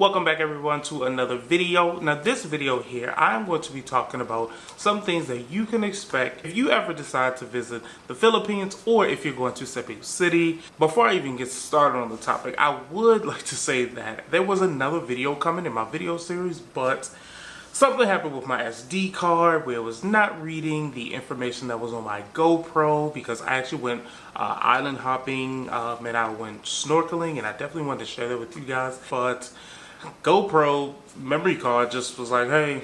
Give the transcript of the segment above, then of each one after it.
Welcome back everyone to another video. Now this video here, I'm going to be talking about some things that you can expect if you ever decide to visit the Philippines or if you're going to Cebu City. Before I even get started on the topic, I would like to say that there was another video coming in my video series, but something happened with my SD card where it was not reading the information that was on my GoPro because I actually went island hopping and I went snorkeling, and I definitely wanted to share that with you guys. But GoPro memory card just was like, hey,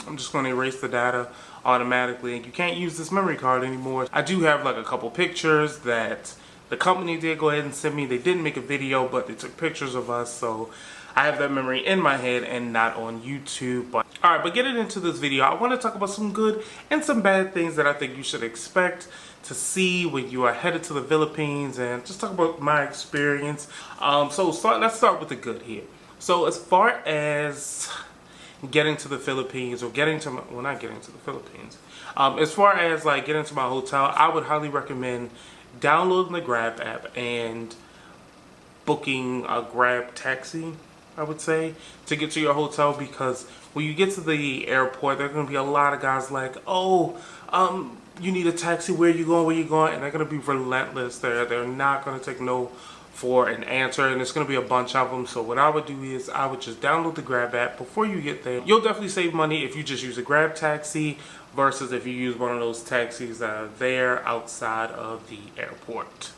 I'm just going to erase the data automatically and you can't use this memory card anymore. I do have like a couple pictures that the company did go ahead and send me. They didn't make a video, but they took pictures of us, so I have that memory in my head and not on YouTube. But alright, but getting into this video, I want to talk about some good and some bad things that I think you should expect to see when you are headed to the Philippines, and just talk about my experience. Let's start with the good here. So as far as getting to the Philippines, or getting to my, well, not getting to the Philippines, as far as like getting to my hotel, I would highly recommend downloading the Grab app and booking a Grab taxi, I would say, to get to your hotel, because when you get to the airport, there are going to be a lot of guys like, oh, you need a taxi, where you going, and they're going to be relentless. They're not going to take no for an answer, and it's going to be a bunch of them. So what I would do is I would just download the Grab app before you get there. You'll definitely save money if you just use a Grab taxi versus if you use one of those taxis that are there outside of the airport.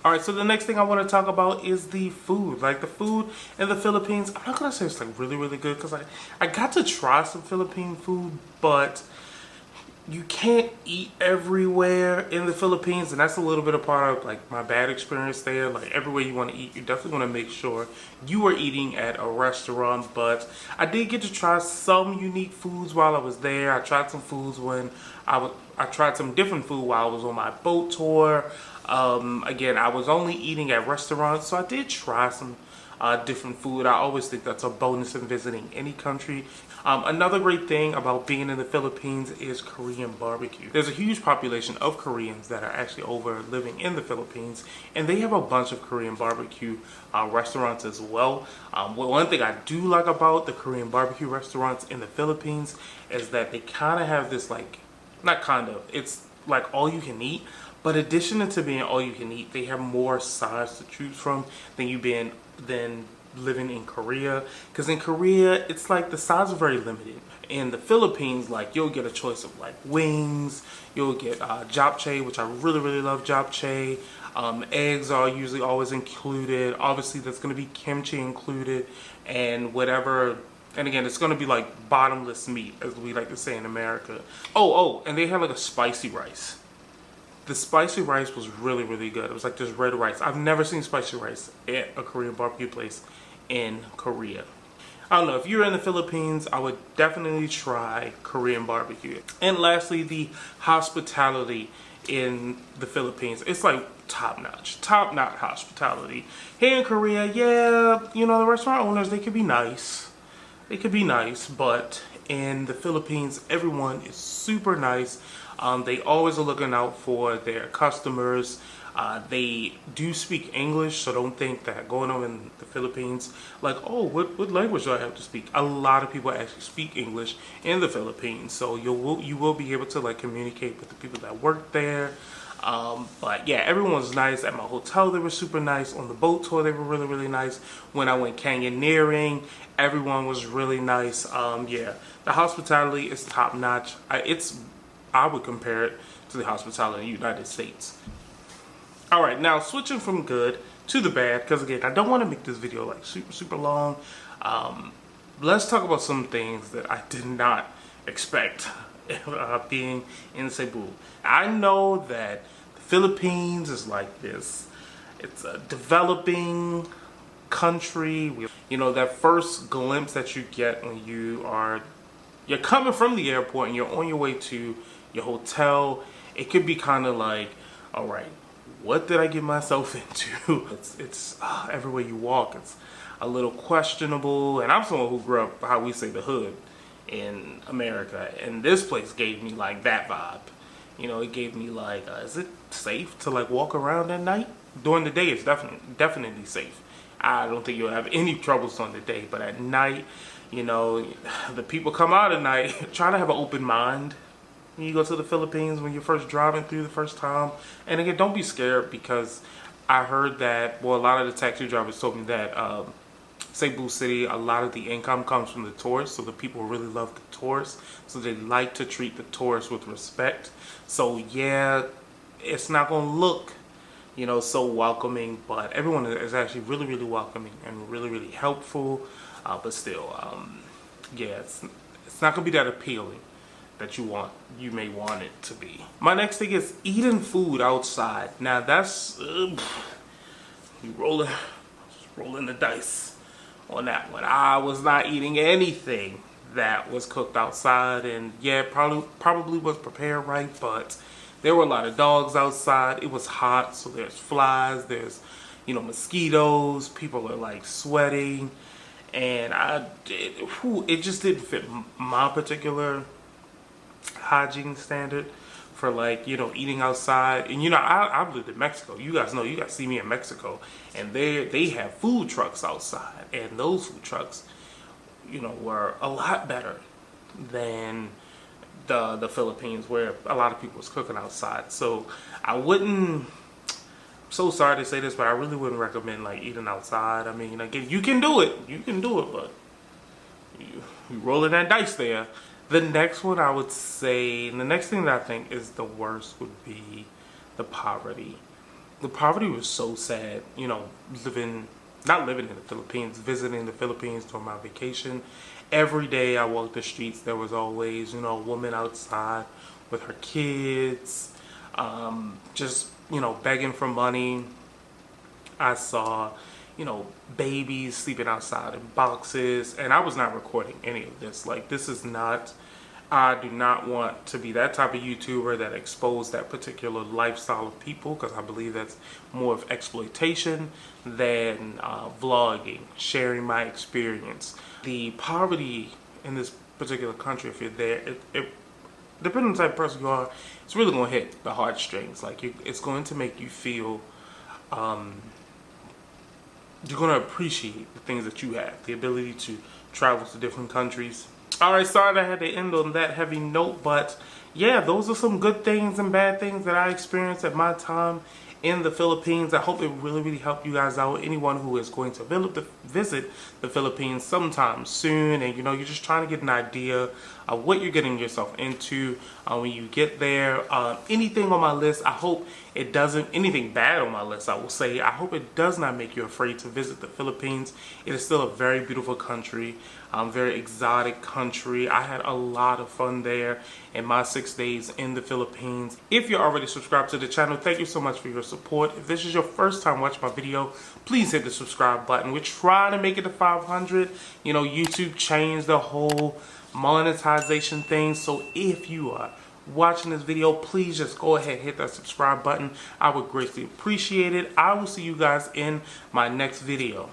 Alright, so the next thing I want to talk about is the food. Like the food in the Philippines, I'm not going to say it's like really, really good, because I got to try some Philippine food, but you can't eat everywhere in the Philippines, and that's a little bit a part of like my bad experience there. Like everywhere you want to eat, you definitely want to make sure you are eating at a restaurant. But I did get to try some unique foods while I was there. I tried some foods when I tried some different food while I was on my boat tour. Again, I was only eating at restaurants, so I did try some different food. I always think that's a bonus in visiting any country. Another great thing about being in the Philippines is Korean barbecue. There's a huge population of Koreans that are actually over living in the Philippines, and they have a bunch of Korean barbecue restaurants as well. One thing I do like about the Korean barbecue restaurants in the Philippines is that they kind of have this, like, not kind of, it's like all you can eat, but addition to being all you can eat, they have more sides to choose from than living in Korea. Because in Korea, it's like the sides are very limited. In the Philippines, like, you'll get a choice of like wings, you'll get japchae, which I really, really love japchae. Eggs are usually always included. Obviously, there's going to be kimchi included, and whatever. And again, it's going to be like bottomless meat, as we like to say in America. And they have like a spicy rice. The spicy rice was really, really good. It was like this red rice. I've never seen spicy rice at a Korean barbecue place in Korea. I don't know, if you're in the Philippines, I would definitely try Korean barbecue. And lastly, the hospitality in the Philippines. It's like top-notch hospitality. Here in Korea, yeah, you know, the restaurant owners, they could be nice. But in the Philippines, everyone is super nice. They always are looking out for their customers. They do speak English, so don't think that going on in the Philippines, like, oh, what language do I have to speak? A lot of people actually speak English in the Philippines, so you will be able to like communicate with the people that work there. But yeah, everyone's nice. At my hotel, they were super nice. On the boat tour, they were really, really nice. When I went canyoneering, everyone was really nice. Yeah, the hospitality is top notch. I would compare it to the hospitality in the United States. Alright, now switching from good to the bad, because again, I don't want to make this video like super, super long. Let's talk about some things that I did not expect being in Cebu. I know that the Philippines is like this. It's a developing country. You know, that first glimpse that you get when you're coming from the airport and you're on your way to your hotel, it could be kind of like, all right, what did I get myself into? It's everywhere you walk, it's a little questionable. And I'm someone who grew up, how we say, the hood in America, and this place gave me like that vibe. You know, it gave me like, is it safe to like walk around at night? During the day, it's definitely safe. I don't think you'll have any troubles on the day. But at night, you know, the people come out at night. Try to have an open mind when you go to the Philippines, when you're first driving through the first time. And again, don't be scared, because I heard that, well, a lot of the taxi drivers told me that Cebu City, a lot of the income comes from the tourists, so the people really love the tourists, so they like to treat the tourists with respect. So yeah, it's not going to look, you know, so welcoming, but everyone is actually really, really welcoming and really, really helpful. But still, yeah, it's not going to be that appealing that you may want it to be. My next thing is eating food outside. Now that's you rolling the dice on that one. I was not eating anything that was cooked outside, and yeah, probably was prepared right, but there were a lot of dogs outside. It was hot, so there's flies, there's, you know, mosquitoes. People are like sweating, and it just didn't fit my particular hygiene standard for, like, you know, eating outside. And you know, I've lived in Mexico. You guys know, you guys see me in Mexico, and they have food trucks outside, and those food trucks, you know, were a lot better than the Philippines, where a lot of people was cooking outside. So I wouldn't, so sorry to say this, but I really wouldn't recommend like eating outside. I mean, again, you can do it, but you rolling that dice there. The next one I would say, the next thing that I think is the worst would be the poverty. The poverty was so sad, you know, not living in the Philippines, visiting the Philippines during my vacation. Every day I walked the streets, there was always, you know, a woman outside with her kids, just, you know, begging for money. I saw, you know, babies sleeping outside in boxes, and I was not recording any of this. Like, this is not, I do not want to be that type of YouTuber that exposed that particular lifestyle of people, because I believe that's more of exploitation than vlogging, sharing my experience. The poverty in this particular country, if you're there, it depending on the type of person you are, it's really going to hit the heartstrings. Like, it's going to make you feel, you're going to appreciate the things that you have, the ability to travel to different countries. Alright, sorry that I had to end on that heavy note, but yeah, those are some good things and bad things that I experienced at my time in the Philippines. I hope it really, really helped you guys out. Anyone who is going to visit the Philippines sometime soon, and you know, you're just trying to get an idea of what you're getting yourself into when you get there. Anything on my list, I hope it doesn't, anything bad on my list, I will say, I hope it does not make you afraid to visit the Philippines. It is still a very beautiful country, very exotic country. I had a lot of fun there in my 6 days in the Philippines. If you're already subscribed to the channel, thank you so much for your support. If this is your first time watching my video, please hit the subscribe button. We're trying to make it to 500. You know, YouTube changed the whole monetization thing, so if you are watching this video, please just go ahead and hit that subscribe button. I would greatly appreciate it. I will see you guys in my next video.